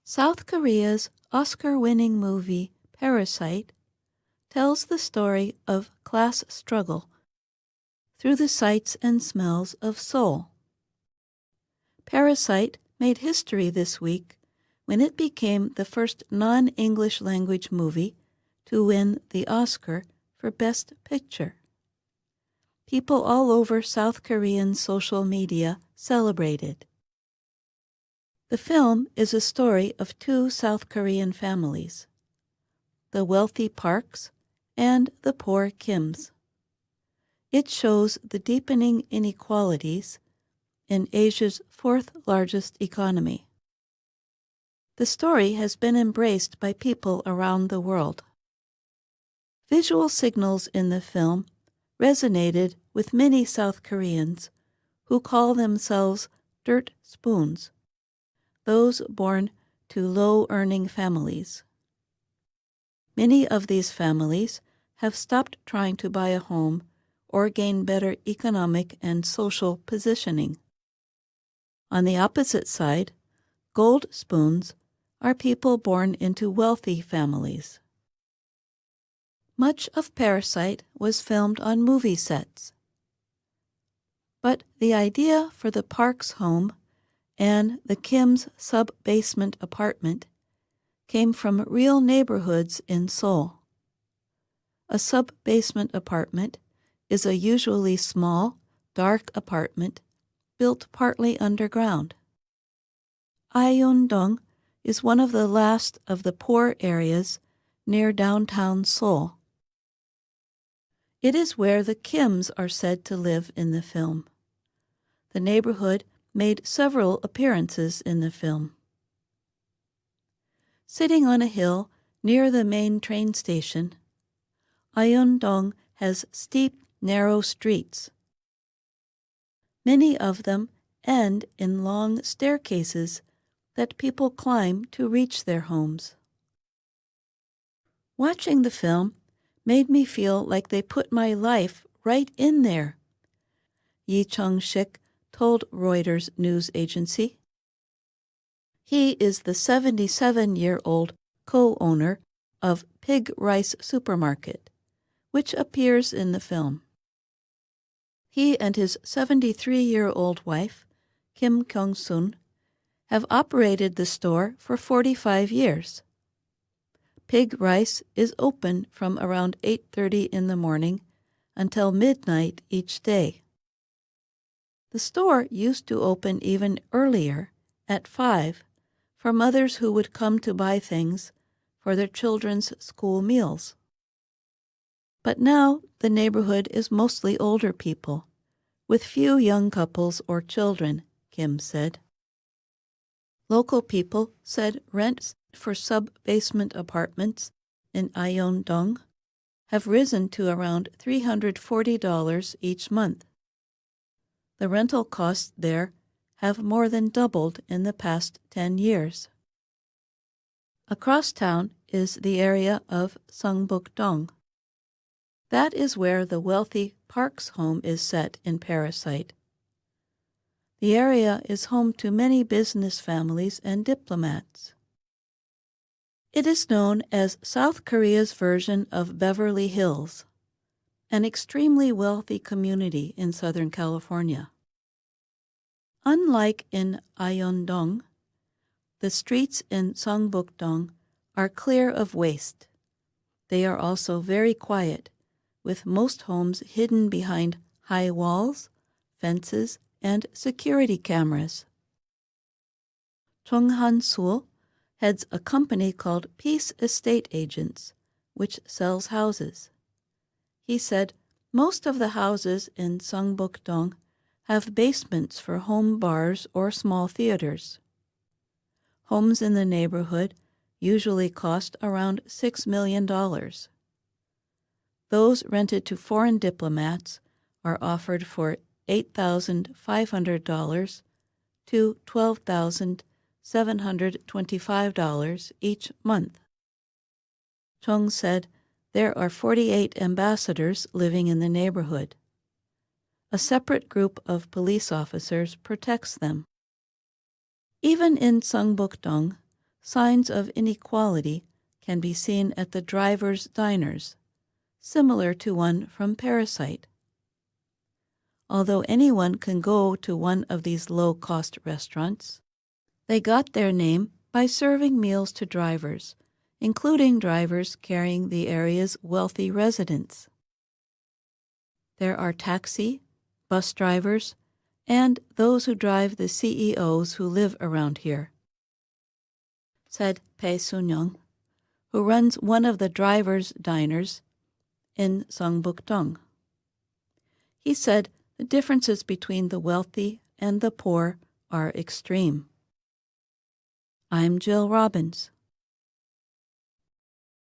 South Korea's Oscar-winning movie Parasite tells the story of class struggle through the sights and smells of Seoul. Parasite made history this week when it became the first non-English language movie to win the Oscar for Best Picture. People all over South Korean social media celebrated. The film is a story of two South Korean families, the wealthy Parks and the poor Kims. It shows the deepening inequalities in Asia's fourth largest economy. The story has been embraced by people around the world. Visual signals in the film resonated with many South Koreans who call themselves dirt spoons, those born to low-earning families. Many of these families have stopped trying to buy a home or gain better economic and social positioning. On the opposite side, gold spoons are people born into wealthy families. Much of Parasite was filmed on movie sets. But the idea for the Parks home and the Kim's sub-basement apartment came from real neighborhoods in Seoul. A sub-basement apartment is a usually small, dark apartment built partly underground. Aeon-dong is one of the last of the poor areas near downtown Seoul. It is where the Kims are said to live in the film. The neighborhood made several appearances in the film. Sitting on a hill near the main train station, Aeon-dong has steep, narrow streets. Many of them end in long staircases that people climb to reach their homes. Watching the film made me feel like they put my life right in there, Yi Chung-sik told Reuters news agency. He is the 77-year-old co-owner of Pig Rice Supermarket, which appears in the film. He and his 73-year-old wife, Kim Kyung-sun, have operated the store for 45 years. Pig Rice is open from around 8:30 in the morning until midnight each day. The store used to open even earlier, at 5, for mothers who would come to buy things for their children's school meals. But now the neighborhood is mostly older people, with few young couples or children, Kim said. Local people said rents for sub-basement apartments in Aeon-dong have risen to around $340 each month. The rental costs there have more than doubled in the past 10 years. Across town is the area of Sungbuk-dong. That is where the wealthy Parks home is set in Parasite. The area is home to many business families and diplomats. It is known as South Korea's version of Beverly Hills, an extremely wealthy community in Southern California. Unlike in Aeon-dong, the streets in Sungbuk-dong are clear of waste. They are also very quiet, with most homes hidden behind high walls, fences, and security cameras. Chung Han-sul heads a company called Peace Estate Agents, which sells houses. He said most of the houses in Sungbuk-dong have basements for home bars or small theaters. Homes in the neighborhood usually cost around $6 million. Those rented to foreign diplomats are offered for $8,500 to $12,725 each month. Chung said there are 48 ambassadors living in the neighborhood. A separate group of police officers protects them. Even in Sungbuk-dong, signs of inequality can be seen at the drivers' diners, similar to one from Parasite. Although anyone can go to one of these low-cost restaurants, they got their name by serving meals to drivers, including drivers carrying the area's wealthy residents. There are taxi, bus drivers, and those who drive the CEOs who live around here, said Pae Sun-young, who runs one of the drivers' diners in Seongbuk-dong. He said the differences between the wealthy and the poor are extreme. I'm Jill Robbins.